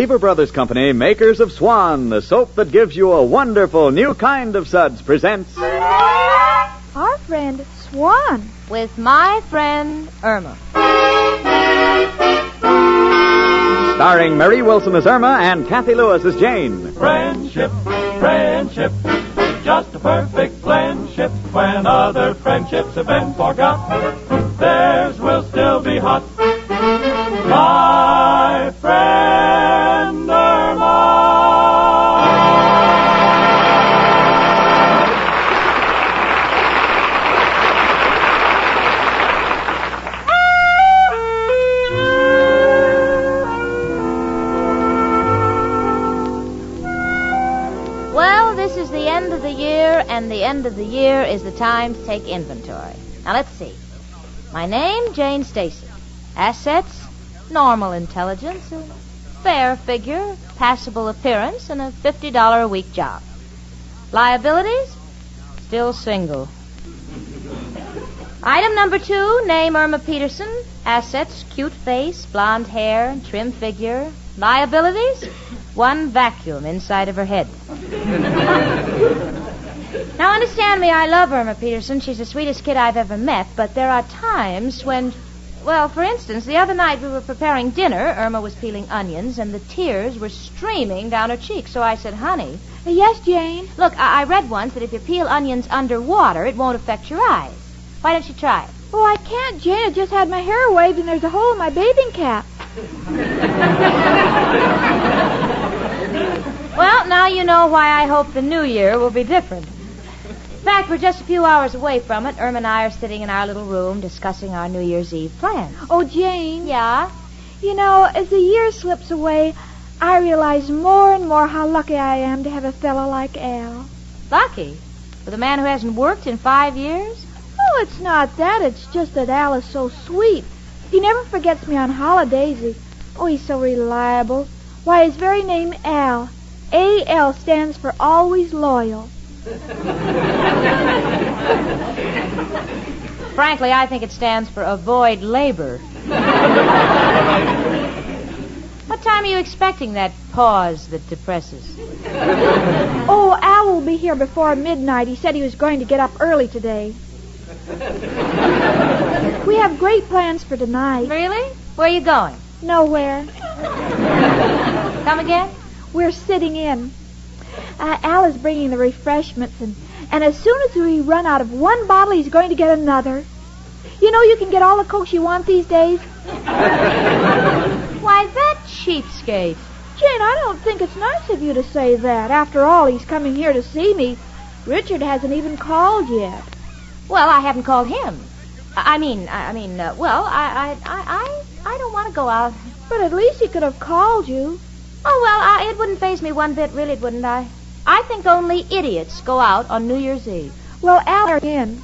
Lever Brothers Company, makers of Swan, the soap that gives you a wonderful new kind of suds, presents... Our friend Swan. With my friend Irma. Starring Mary Wilson as Irma and Kathy Lewis as Jane. Friendship, friendship, just a perfect friendship. When other friendships have been forgot, theirs will still be hot. My friend Irma. Well, this is the end of the year, and the end of the year is the time to take inventory. Now, let's see. My name, Jane Stacy. Assets, normal intelligence, a fair figure, passable appearance, and a $50 a week job. Liabilities, still single. Item number 2, name Irma Peterson. Assets, cute face, blonde hair, trim figure. Liabilities, 1 vacuum inside of her head. Now, understand me, I love Irma Peterson. She's the sweetest kid I've ever met, but there are times when... Well, for instance, the other night we were preparing dinner. Irma was peeling onions, and the tears were streaming down her cheeks. So I said, honey... Yes, Jane? Look, I read once that if you peel onions underwater, it won't affect your eyes. Why don't you try it? Oh, I can't, Jane. I just had my hair waved, and there's a hole in my bathing cap. Well, now you know why I hope the new year will be different. In fact, we're just a few hours away from it. Irma and I are sitting in our little room discussing our New Year's Eve plans. Oh, Jane. Yeah? You know, as the year slips away, I realize more and more how lucky I am to have a fellow like Al. Lucky? With a man who hasn't worked in 5 years? Oh, it's not that. It's just that Al is so sweet. He never forgets me on holidays. He's so reliable. Why, his very name, Al. A-L stands for always loyal. Frankly, I think it stands for avoid labor. What time are you expecting that pause that depresses? Oh, Al will be here before midnight. He said he was going to get up early today. We have great plans for tonight. Really? Where are you going? Nowhere. Come again? We're sitting in. Al is bringing the refreshments, and as soon as we run out of one bottle, he's going to get another. You know you can get all the Cokes you want these days. Why, that cheapskate. Jane, I don't think it's nice of you to say that. After all, he's coming here to see me. Richard hasn't even called yet. Well, I haven't called him. I don't want to go out. But at least he could have called you. Oh, well, it wouldn't faze me one bit, really, wouldn't I? I think only idiots go out on New Year's Eve. Well, Al are in.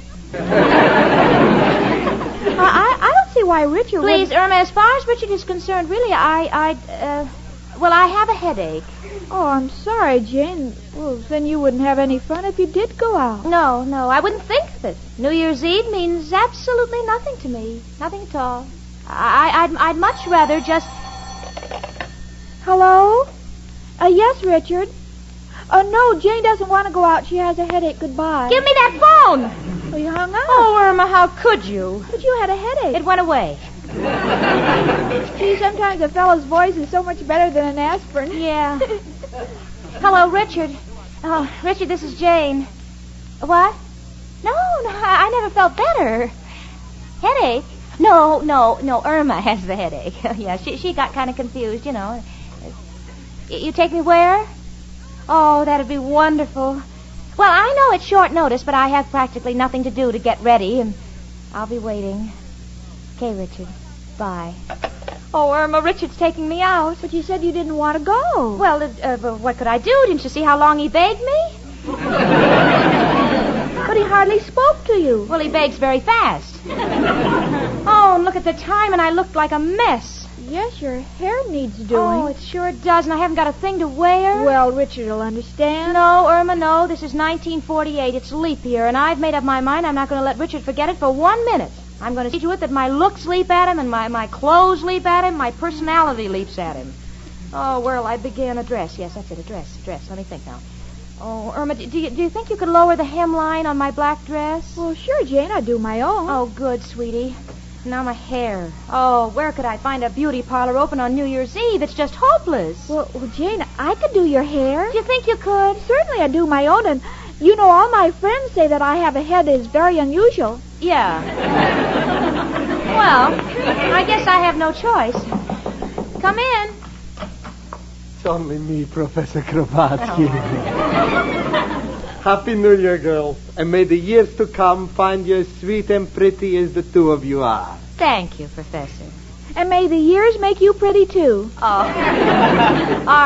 I don't see why Richard Please, Irma, as far as Richard is concerned, really, I have a headache. Oh, I'm sorry, Jane. Well, then you wouldn't have any fun if you did go out. No, I wouldn't think of it. New Year's Eve means absolutely nothing to me. Nothing at all. I'd much rather just... Hello? Yes, Richard. No, Jane doesn't want to go out. She has a headache. Goodbye. Give me that phone! Oh, you hung up. Oh, Irma, how could you? But you had a headache. It went away. Gee, sometimes a fellow's voice is so much better than an aspirin. Yeah. Hello, Richard. Oh, Richard, this is Jane. What? No, I never felt better. Headache? No, Irma has the headache. Yeah, she got kind of confused, you know. You take me where? Oh, that'd be wonderful. Well, I know it's short notice, but I have practically nothing to do to get ready, and I'll be waiting. Okay, Richard. Bye. Oh, Irma, Richard's taking me out. But you said you didn't want to go. Well, what could I do? Didn't you see how long he begged me? But he hardly spoke to you. Well, he begs very fast. Oh, and look at the time, and I looked like a mess. Yes, your hair needs doing. Oh, it sure does, and I haven't got a thing to wear. Well, Richard will understand. No, Irma, no. This is 1948. It's leap year, and I've made up my mind I'm not going to let Richard forget it for 1 minute. I'm going to see to it that my looks leap at him, and my clothes leap at him, my personality leaps at him. Oh, where'll I begin? A dress. Yes, that's it, a dress. Let me think now. Oh, Irma, do you think you could lower the hemline on my black dress? Well, sure, Jane. I do my own. Oh, good, sweetie. Now my hair. Oh, where could I find a beauty parlor open on New Year's Eve? It's just hopeless. Well, Jane, I could do your hair. Do you think you could? Certainly, I do my own, and you know, all my friends say that I have a head that is very unusual. Yeah. Well, I guess I have no choice. Come in. It's only me, Professor Kravatsky. Happy New Year, girls. And may the years to come find you as sweet and pretty as the two of you are. Thank you, Professor. And may the years make you pretty, too. Oh. All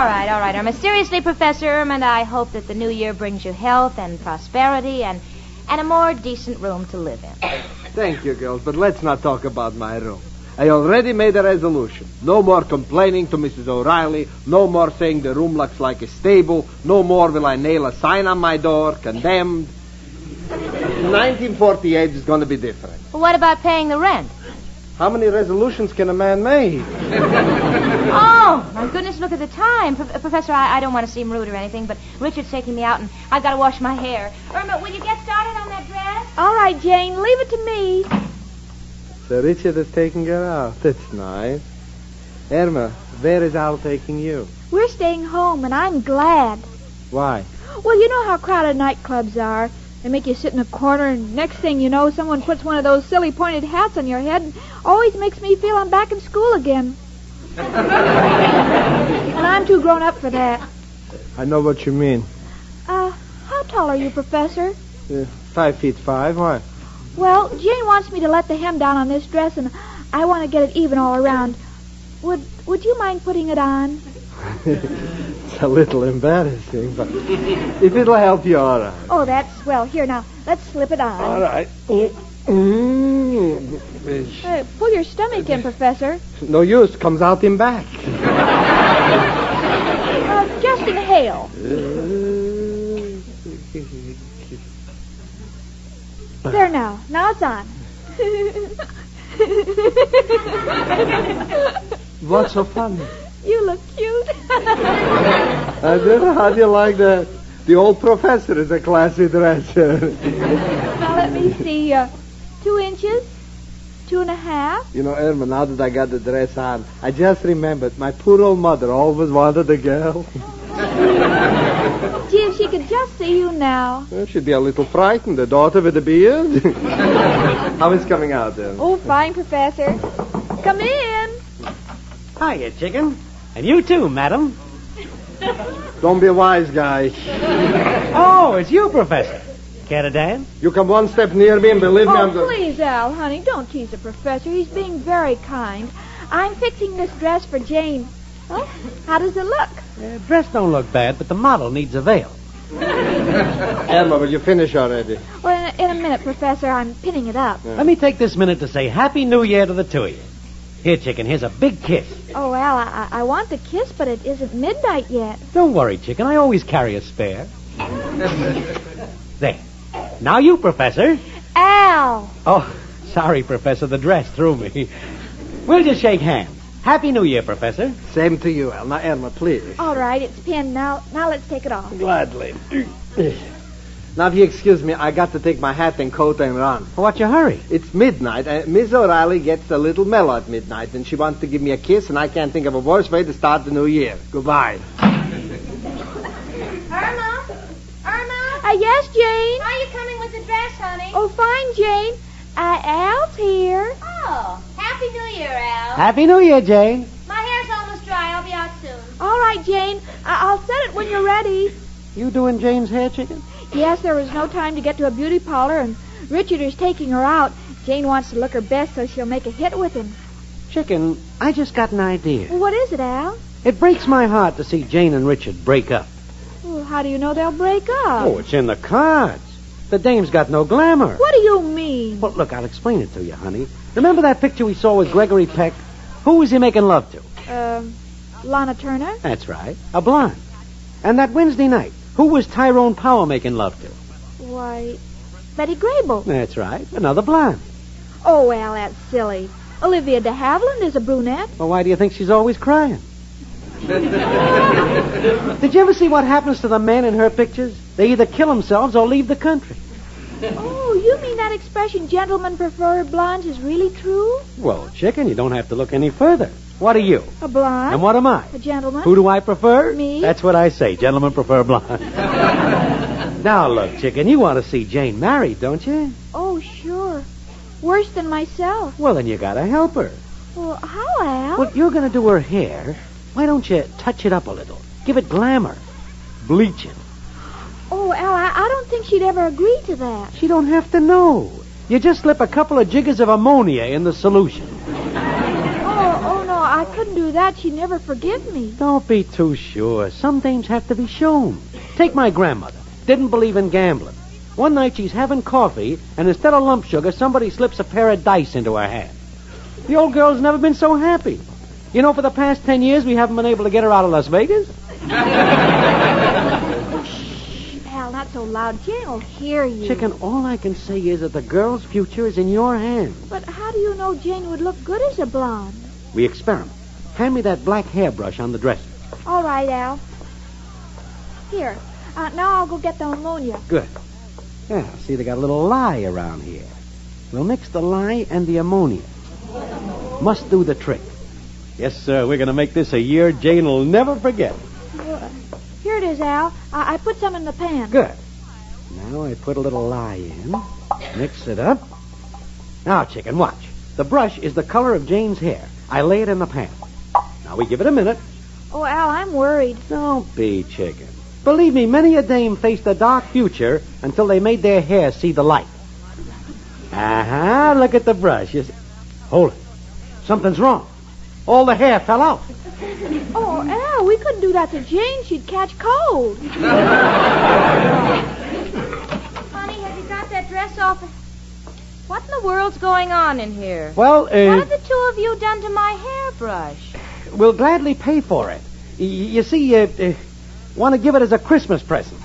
right, Irma. Seriously, Professor Irma, and I hope that the new year brings you health and prosperity and a more decent room to live in. Thank you, girls, but let's not talk about my room. I already made a resolution. No more complaining to Mrs. O'Reilly. No more saying the room looks like a stable. No more will I nail a sign on my door, condemned. 1948 is going to be different. Well, what about paying the rent? How many resolutions can a man make? Oh, my goodness, look at the time. Professor, I don't want to seem rude or anything, but Richard's taking me out, and I've got to wash my hair. Irma, will you get started on that dress? All right, Jane, leave it to me. So Richard is taking her out. That's nice. Irma, where is Al taking you? We're staying home, and I'm glad. Why? Well, you know how crowded nightclubs are. They make you sit in a corner, and next thing you know, someone puts one of those silly pointed hats on your head, and always makes me feel I'm back in school again. And I'm too grown up for that. I know what you mean. How tall are you, Professor? 5'5". Why? Well, Jane wants me to let the hem down on this dress, and I want to get it even all around. Would you mind putting it on? It's a little embarrassing, but if it'll help you, all right. Oh, that's swell. Here, now, let's slip it on. All right. Pull your stomach in, Professor. No use. Comes out in back. Just inhale. There now. Now it's on. What's so funny? You look cute. I do. How do you like that? The old professor is a classy dresser. Now, let me see. 2 inches? 2.5? You know, Irma, now that I got the dress on, I just remembered my poor old mother always wanted a girl. Gee, if she could just see you now. Well, she'd be a little frightened, the daughter with the beard. How is coming out, then? Oh, fine, Professor. Come in. Hiya, chicken. And you too, madam. Don't be a wise guy. Oh, it's you, Professor. Care to dance? You come one step near me and believe me, I'm... Please, Al, honey, don't tease the Professor. He's being very kind. I'm fixing this dress for Jane. Well, how does it look? Dress don't look bad, but the model needs a veil. Irma, will you finish already? Well, in a minute, Professor. I'm pinning it up. Let me take this minute to say Happy New Year to the two of you. Here, chicken, here's a big kiss. Oh, Al, I want to kiss, but it isn't midnight yet. Don't worry, chicken. I always carry a spare. There. Now you, Professor. Al! Oh, sorry, Professor. The dress threw me. We'll just shake hands. Happy New Year, Professor. Same to you, Al. Now, Irma, please. All right, it's pinned. Now let's take it off. Gladly. Now, if you excuse me, I got to take my hat and coat and run. What's your hurry? It's midnight. Miss O'Reilly gets a little mellow at midnight, and she wants to give me a kiss, and I can't think of a worse way to start the new year. Goodbye. Irma? Yes, Jane? Are you coming with the dress, honey? Oh, fine, Jane. Al's here. Oh, Happy New Year, Al. Happy New Year, Jane. My hair's almost dry. I'll be out soon. All right, Jane. I'll set it when you're ready. You doing Jane's hair, chicken? Yes, there was no time to get to a beauty parlor, and Richard is taking her out. Jane wants to look her best so she'll make a hit with him. Chicken, I just got an idea. Well, what is it, Al? It breaks my heart to see Jane and Richard break up. Well, how do you know they'll break up? Oh, it's in the cards. The dame's got no glamour. What do you mean? Well, look, I'll explain it to you, honey. Remember that picture we saw with Gregory Peck? Who was he making love to? Lana Turner? That's right, a blonde. And that Wednesday night, who was Tyrone Power making love to? Why, Betty Grable. That's right, another blonde. Oh, well, that's silly. Olivia de Havilland is a brunette. Well, why do you think she's always crying? Did you ever see what happens to the men in her pictures? They either kill themselves or leave the country. Oh, you mean that expression, gentlemen prefer blondes, is really true? Well, chicken, you don't have to look any further. What are you? A blonde. And what am I? A gentleman. Who do I prefer? Me. That's what I say. Gentlemen prefer blonde. Now, look, chicken, you want to see Jane married, don't you? Oh, sure. Worse than myself. Well, then you got to help her. Well, how, Al? Well, you're going to do her hair. Why don't you touch it up a little? Give it glamour. Bleach it. Oh, Al, I don't think she'd ever agree to that. She don't have to know. You just slip a couple of jiggers of ammonia in the solution. Oh, no, I couldn't do that. She'd never forgive me. Don't be too sure. Some dames have to be shown. Take my grandmother. Didn't believe in gambling. One night she's having coffee, and instead of lump sugar, somebody slips a pair of dice into her hand. The old girl's never been so happy. You know, for the past 10 years, we haven't been able to get her out of Las Vegas. Al, not so loud. Jane will hear you. Chicken, all I can say is that the girl's future is in your hands. But how do you know Jane would look good as a blonde? We experiment. Hand me that black hairbrush on the dresser. All right, Al. Here. Now I'll go get the ammonia. Good. Yeah, see, they got a little lye around here. We'll mix the lye and the ammonia. Must do the trick. Yes, sir, we're going to make this a year Jane will never forget. Here it is, Al. I put some in the pan. Good. Now I put a little lye in. Mix it up. Now, chicken, watch. The brush is the color of Jane's hair. I lay it in the pan. Now we give it a minute. Oh, Al, I'm worried. Don't be, chicken. Believe me, many a dame faced a dark future until they made their hair see the light. Look at the brush. Hold it. Something's wrong. All the hair fell out. Oh, Al, we couldn't do that to Jane. She'd catch cold. Honey, have you got that dress off? What in the world's going on in here? Well, What have the two of you done to my hairbrush? We'll gladly pay for it. You see, want to give it as a Christmas present.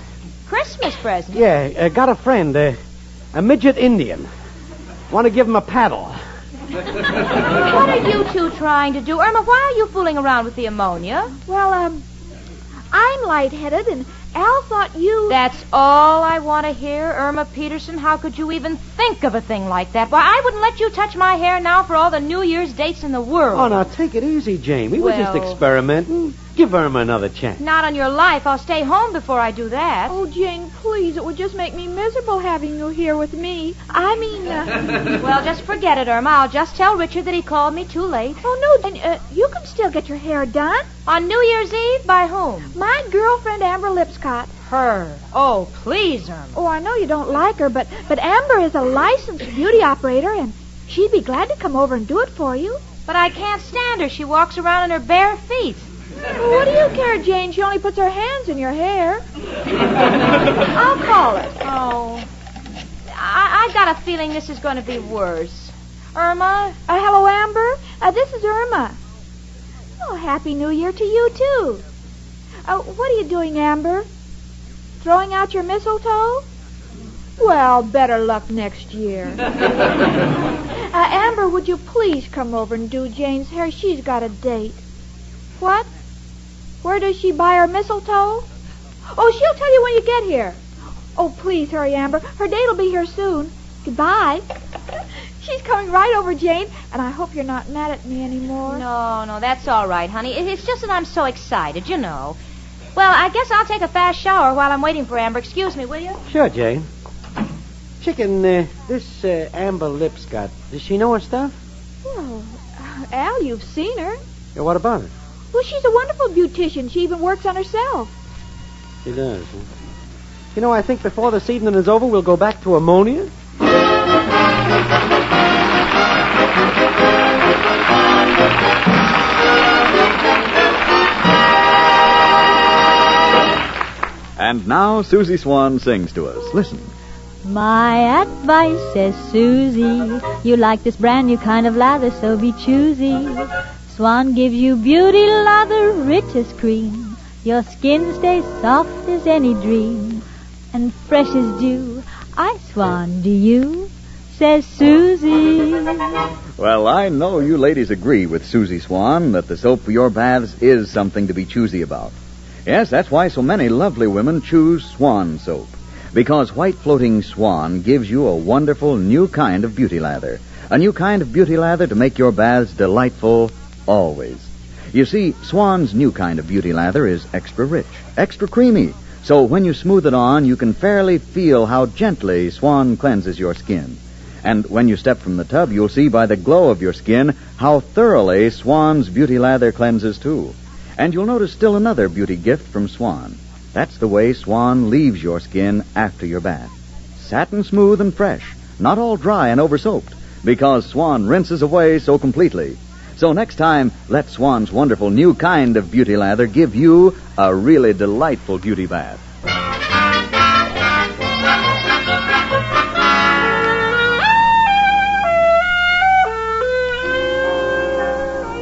Christmas present? Yeah, got a friend, a midget Indian. Want to give him a paddle. What are you two trying to do? Irma, why are you fooling around with the ammonia? Well, I'm lightheaded, and Al thought you... That's all I want to hear, Irma Peterson. How could you even think of a thing like that? Why, I wouldn't let you touch my hair now for all the New Year's dates in the world. Oh, now, take it easy, Jane. We were just experimenting. Give Irma another chance. Not on your life. I'll stay home before I do that. Oh, Jane, please. It would just make me miserable having you here with me. I mean... Well, just forget it, Irma. I'll just tell Richard that he called me too late. Oh, no, and you can still get your hair done. On New Year's Eve? By whom? My girlfriend, Amber Lipscott. Her. Oh, please, Irma. Oh, I know you don't like her, but Amber is a licensed beauty operator, and she'd be glad to come over and do it for you. But I can't stand her. She walks around in her bare feet. Well, what do you care, Jane? She only puts her hands in your hair. I'll call it. Oh. I got a feeling this is going to be worse. Irma? Hello, Amber. This is Irma. Oh, Happy New Year to you, too. What are you doing, Amber? Throwing out your mistletoe? Well, better luck next year. Amber, would you please come over and do Jane's hair? She's got a date. What? Where does she buy her mistletoe? Oh, she'll tell you when you get here. Oh, please hurry, Amber. Her date'll be here soon. Goodbye. She's coming right over, Jane, and I hope you're not mad at me anymore. No, that's all right, honey. It's just that I'm so excited, you know. Well, I guess I'll take a fast shower while I'm waiting for Amber. Excuse me, will you? Sure, Jane. Chicken, this Amber Lipscott, does she know her stuff? Well, Al, you've seen her. Yeah, what about it? Well, she's a wonderful beautician. She even works on herself. She does, huh? You know, I think before this evening is over, we'll go back to ammonia. And now Susie Swan sings to us. Listen. My advice, says Susie, you like this brand new kind of lather, so be choosy. Swan gives you beauty lather, rich as cream. Your skin stays soft as any dream, and fresh as dew. I Swan, do you? Says Susie. Well, I know you ladies agree with Susie Swan that the soap for your baths is something to be choosy about. Yes, that's why so many lovely women choose Swan soap. Because white floating Swan gives you a wonderful new kind of beauty lather. A new kind of beauty lather to make your baths delightful always. You see, Swan's new kind of beauty lather is extra rich, extra creamy. So when you smooth it on, you can fairly feel how gently Swan cleanses your skin. And when you step from the tub, you'll see by the glow of your skin how thoroughly Swan's beauty lather cleanses, too. And you'll notice still another beauty gift from Swan. That's the way Swan leaves your skin after your bath. Satin smooth and fresh, not all dry and over-soaped, because Swan rinses away so completely. So next time, let Swan's wonderful new kind of beauty lather give you a really delightful beauty bath.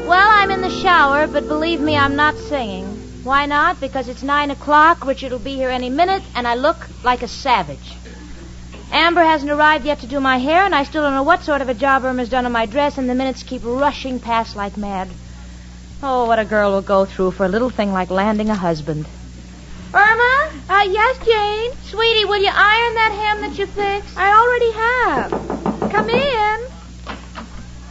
Well, I'm in the shower, but believe me, I'm not singing. Why not? Because it's 9 o'clock, Richard will be here any minute, and I look like a savage. Amber hasn't arrived yet to do my hair, and I still don't know what sort of a job Irma's done on my dress, and the minutes keep rushing past like mad. Oh, what a girl will go through for a little thing like landing a husband. Irma? Yes, Jane? Sweetie, will you iron that hem that you fixed? I already have. Come in.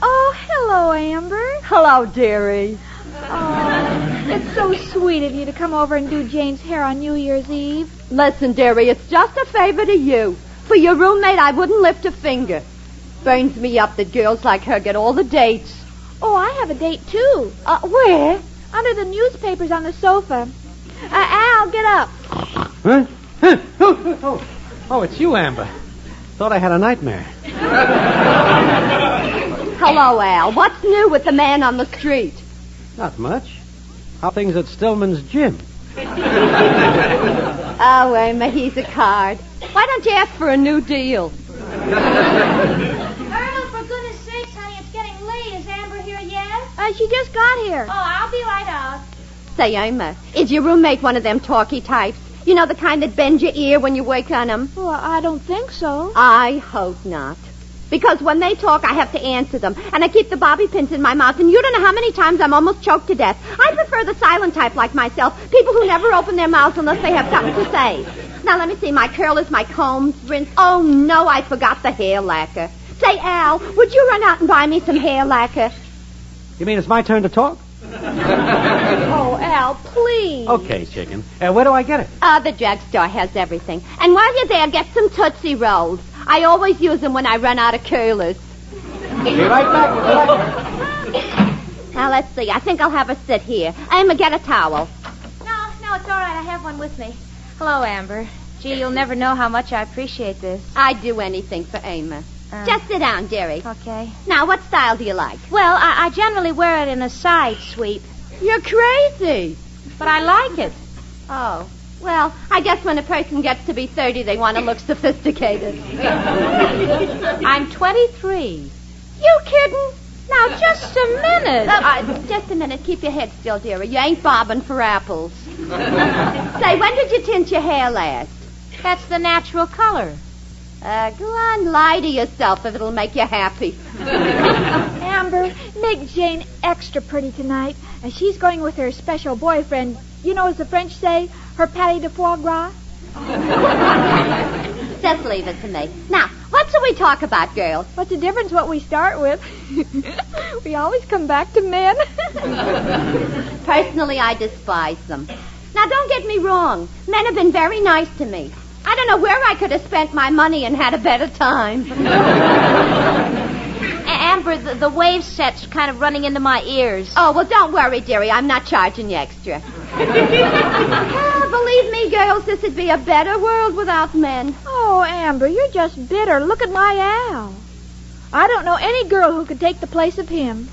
Oh, hello, Amber. Hello, dearie. Oh, it's so sweet of you to come over and do Jane's hair on New Year's Eve. Listen, dearie, it's just a favor to you. For your roommate, I wouldn't lift a finger. Burns me up that girls like her get all the dates. Oh, I have a date, too. Where? Under the newspapers on the sofa. Al, get up. Huh? Oh, it's you, Amber. Thought I had a nightmare. Hello, Al. What's new with the man on the street? Not much. How things at Stillman's gym? Oh, Irma, he's a card. Why don't you ask for a new deal? Irma, for goodness sakes, honey, it's getting late. Is Amber here yet? She just got here. Oh, I'll be right out. Say, Irma, is your roommate one of them talky types? You know, the kind that bends your ear when you work on them? Well, I don't think so. I hope not. Because when they talk, I have to answer them. And I keep the bobby pins in my mouth, and you don't know how many times I'm almost choked to death. I prefer the silent type like myself, people who never open their mouths unless they have something to say. Now, let me see. My curlers, my combs, rinse. Oh, no, I forgot the hair lacquer. Say, Al, would you run out and buy me some hair lacquer? You mean it's my turn to talk? Oh, Al, please. Okay, chicken. Where do I get it? The drugstore has everything. And while you're there, get some Tootsie Rolls. I always use them when I run out of curlers. Be right back. Now, let's see. I think I'll have her sit here. Emma, get a towel. No, it's all right. I have one with me. Hello, Amber. Gee, you'll never know how much I appreciate this. I'd do anything for Emma. Just sit down, dearie. Okay. Now, what style do you like? Well, I generally wear it in a side sweep, You're crazy. but I like it. Oh. Well, I guess when a person gets to be 30, they want to look sophisticated. I'm 23. You kidding? Now, just a minute. Just a minute. Keep your head still, dearie. You ain't bobbing for apples. Say, when did you tint your hair last? That's the natural color. Go on, lie to yourself if it'll make you happy. Amber, make Jane extra pretty tonight. And she's going with her special boyfriend. You know, as the French say, her pâté de foie gras. Just leave it to me. Now, what shall we talk about, girls? What's the difference what we start with? We always come back to men. Personally, I despise them. Now, don't get me wrong. Men have been very nice to me. I don't know where I could have spent my money and had a better time. Amber, the wave set's kind of running into my ears. Oh, well, don't worry, dearie. I'm not charging you extra. Believe me, girls, this would be a better world without men. Oh, Amber, you're just bitter. Look at my Al. I don't know any girl who could take the place of him.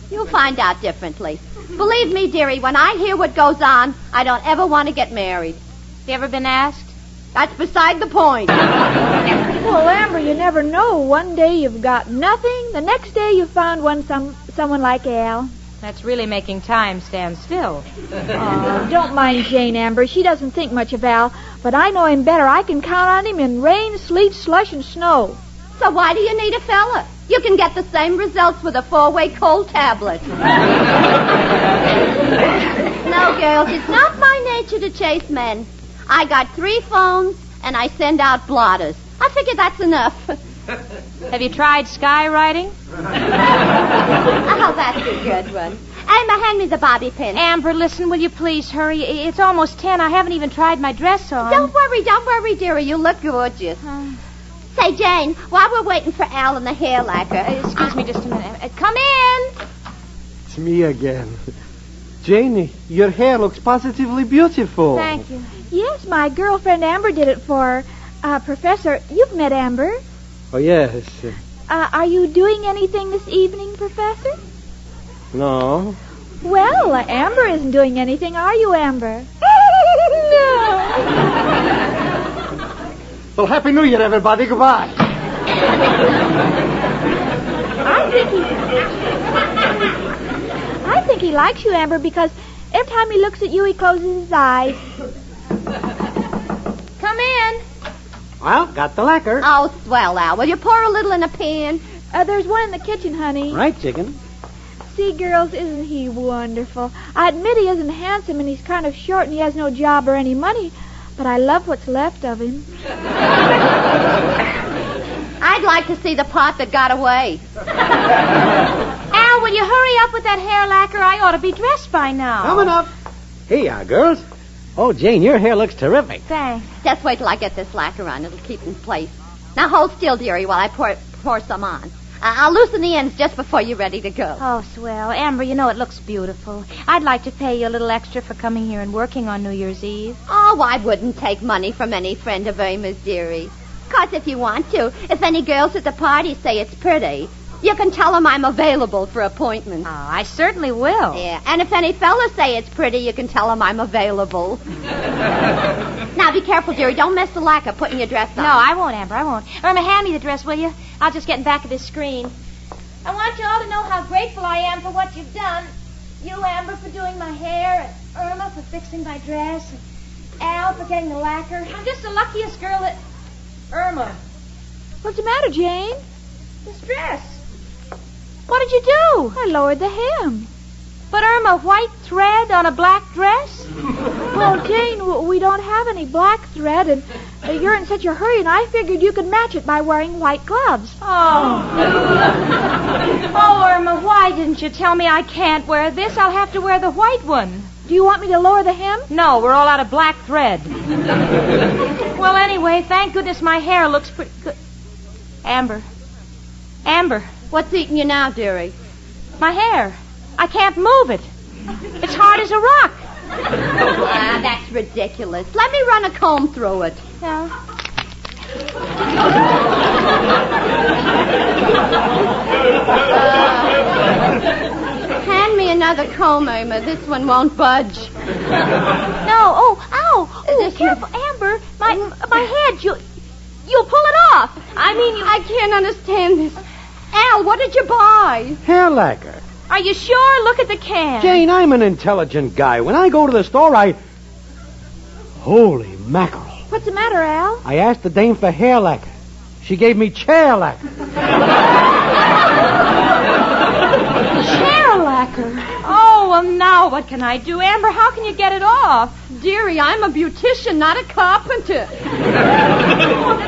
You'll find out differently. Believe me, dearie, when I hear what goes on, I don't ever want to get married. You ever been asked? That's beside the point. Well, Amber, you never know. One day you've got nothing. The next day you found someone like Al. That's really making time stand still. Oh, don't mind Jane, Amber. She doesn't think much of Al, but I know him better. I can count on him in rain, sleet, slush, and snow. So why do you need a fella? You can get the same results with a 4-way cold tablet. No, girls, it's not my nature to chase men. I got 3 phones, and I send out blotters. I figure that's enough. Have you tried skywriting? Oh, that's a good one. Irma, hand me the bobby pin. Amber, listen, will you please hurry? It's almost 10. I haven't even tried my dress on. Don't worry, dearie. You look gorgeous. Say, Jane, while we're waiting for Al and the hair lacquer... excuse me just a minute. Come in. It's me again. Janie, your hair looks positively beautiful. Thank you. Yes, my girlfriend Amber did it for her. Professor, you've met Amber. Oh, yes. Are you doing anything this evening, Professor? No. Well, Amber isn't doing anything, are you, Amber? No. Well, Happy New Year, everybody. Goodbye. I think he likes you, Amber, because every time he looks at you, he closes his eyes. Come in. Well, got the lacquer. Oh, swell, Al. Will you pour a little in a pan? There's one in the kitchen, honey. Right, chicken. See, girls, isn't he wonderful? I admit he isn't handsome, and he's kind of short, and he has no job or any money, but I love what's left of him. I'd like to see the part that got away. Al, will you hurry up with that hair lacquer? I ought to be dressed by now. Coming up. Here you are, girls. Oh, Jane, your hair looks terrific. Thanks. Just wait till I get this lacquer on. It'll keep in place. Now hold still, dearie, while I pour some on. I'll loosen the ends just before you're ready to go. Oh, swell. Amber, you know it looks beautiful. I'd like to pay you a little extra for coming here and working on New Year's Eve. Oh, I wouldn't take money from any friend of Irma's, dearie. Of course, if you want to, if any girls at the party say it's pretty, you can tell them I'm available for appointments. Oh, I certainly will. Yeah, and if any fellas say it's pretty, you can tell them I'm available. Now, be careful, dearie. Don't mess the lacquer putting your dress on. No, I won't, Amber. I won't. Irma, hand me the dress, will you? I'll just get in back of this screen. I want you all to know how grateful I am for what you've done. You, Amber, for doing my hair, and Irma for fixing my dress, and Al for getting the lacquer. I'm just the luckiest girl that... Irma. What's the matter, Jane? This dress. What did you do? I lowered the hem. But, Irma, white thread on a black dress? Well, Jane, we don't have any black thread, and you're in such a hurry, and I figured you could match it by wearing white gloves. Oh. Oh, Irma, why didn't you tell me I can't wear this? I'll have to wear the white one. Do you want me to lower the hem? No, we're all out of black thread. Well, anyway, thank goodness my hair looks pretty good. Amber. What's eating you now, dearie? My hair. I can't move it. It's hard as a rock. Ah, that's ridiculous. Let me run a comb through it. Yeah. Hand me another comb, Irma. This one won't budge. No. Oh, ow. Oh, careful, Amber. My head. You'll pull it off. I can't understand this. Al, what did you buy? Hair lacquer. Are you sure? Look at the can. Jane, I'm an intelligent guy. When I go to the store, Holy mackerel. What's the matter, Al? I asked the dame for hair lacquer. She gave me chair lacquer. Chair lacquer. Oh, well, now what can I do? Amber, how can you get it off? Dearie, I'm a beautician, not a carpenter.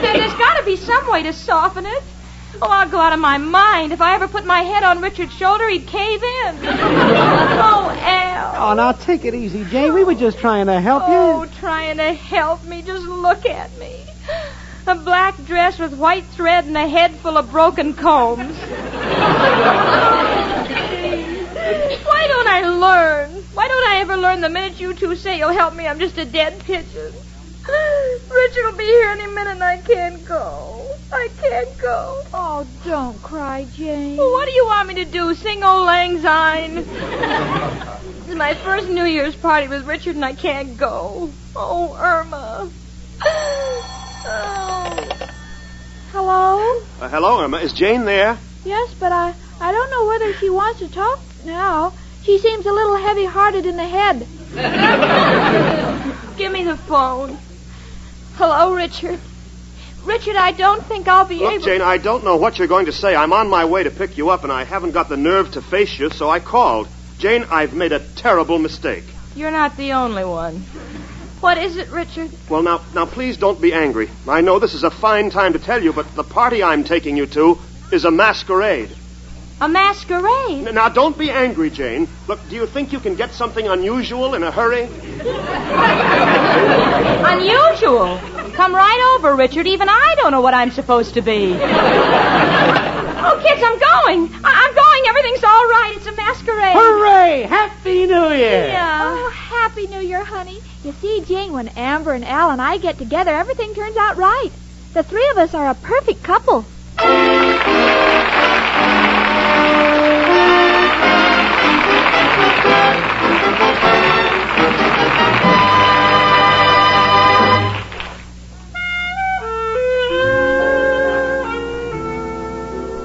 There's got to be some way to soften it. Oh, I'll go out of my mind. If I ever put my head on Richard's shoulder, he'd cave in. Oh, Al. Oh, now take it easy, Jane. We were just trying to help you. Oh, trying to help me. Just look at me. A black dress with white thread and a head full of broken combs. Why don't I learn? Why don't I ever learn? The minute you two say you'll help me, I'm just a dead pigeon. Richard will be here any minute and I can't go. I can't go. Oh, don't cry, Jane. Well, what do you want me to do? Sing Old Lang Syne? This is my first New Year's party with Richard and I can't go. Oh, Irma. Oh. Hello? Hello, Irma. Is Jane there? Yes, but I don't know whether she wants to talk now. She seems a little heavy-hearted in the head. Give me the phone. Hello, Richard. Richard, I don't think I'll be Look, able... Jane, I don't know what you're going to say. I'm on my way to pick you up, and I haven't got the nerve to face you, so I called. Jane, I've made a terrible mistake. You're not the only one. What is it, Richard? Well, now, please don't be angry. I know this is a fine time to tell you, but the party I'm taking you to is a masquerade. A masquerade? Now, don't be angry, Jane. Look, do you think you can get something unusual in a hurry? Unusual? Come right over, Richard. Even I don't know what I'm supposed to be. Oh, kids, I'm going. I'm going. Everything's all right. It's a masquerade. Hooray! Happy New Year! Yeah. Oh, Happy New Year, honey. You see, Jane, when Amber and Al and I get together, everything turns out right. The three of us are a perfect couple.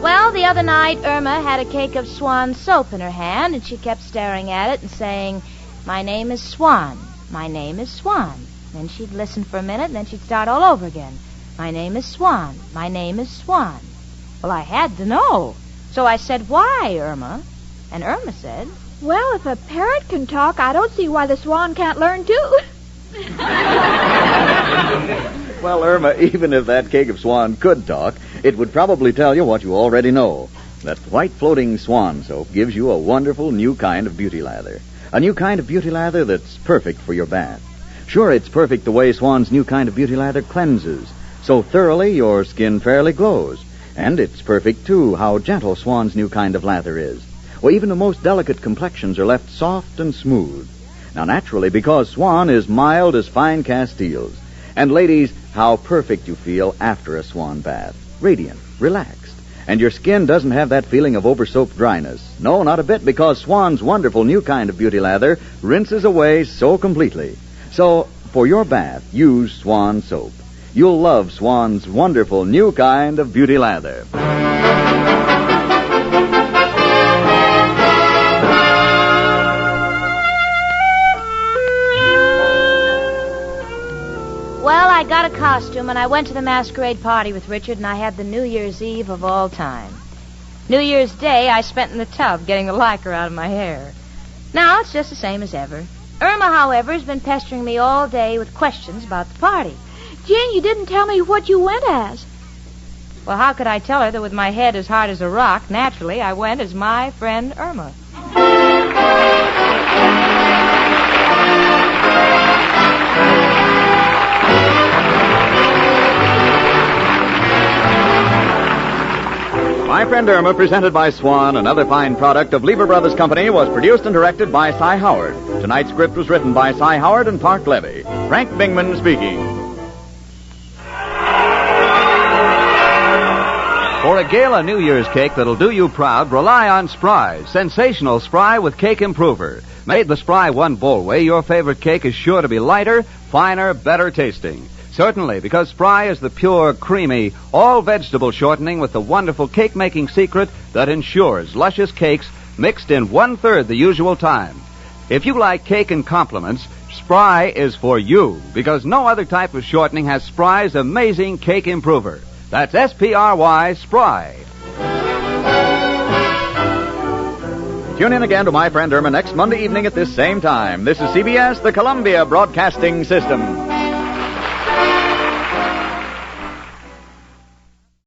Well, the other night, Irma had a cake of Swan soap in her hand, and she kept staring at it and saying, "My name is Swan. My name is Swan." Then she'd listen for a minute, and then she'd start all over again. "My name is Swan. My name is Swan." Well, I had to know. So I said, "Why, Irma?" And Irma said, Well, if a parrot can talk, I don't see why the swan can't learn, too. Well, Irma, even if that cake of Swan could talk, it would probably tell you what you already know. That white floating Swan soap gives you a wonderful new kind of beauty lather. A new kind of beauty lather that's perfect for your bath. Sure, it's perfect the way Swan's new kind of beauty lather cleanses. So thoroughly your skin fairly glows. And it's perfect, too, how gentle Swan's new kind of lather is. Well, even the most delicate complexions are left soft and smooth. Now, naturally, because Swan is mild as fine Castiles. And ladies, how perfect you feel after a Swan bath. Radiant, relaxed. And your skin doesn't have that feeling of over-soaped dryness. No, not a bit, because Swan's wonderful new kind of beauty lather rinses away so completely. So, for your bath, use Swan soap. You'll love Swan's wonderful new kind of beauty lather. "Well, I got a costume, and I went to the masquerade party with Richard, and I had the New Year's Eve of all time. New Year's Day, I spent in the tub getting the lacquer out of my hair. Now, it's just the same as ever. Irma, however, has been pestering me all day with questions about the party. Jane, you didn't tell me what you went as. Well, how could I tell her that with my head as hard as a rock, naturally, I went as my friend Irma. My Friend Irma, presented by Swan, another fine product of Lever Brothers Company, was produced and directed by Cy Howard. Tonight's script was written by Cy Howard and Park Levy. Frank Bingman speaking. For a gala New Year's cake that'll do you proud, rely on Spry. Sensational Spry with Cake Improver. Made the Spry one bowl way, your favorite cake is sure to be lighter, finer, better tasting. Certainly, because Spry is the pure, creamy, all-vegetable shortening with the wonderful cake-making secret that ensures luscious cakes mixed in 1/3 the usual time. If you like cake and compliments, Spry is for you, because no other type of shortening has Spry's amazing Cake Improver. That's S-P-R-Y, Spry. Tune in again to My Friend Irma next Monday evening at this same time. This is CBS, the Columbia Broadcasting System.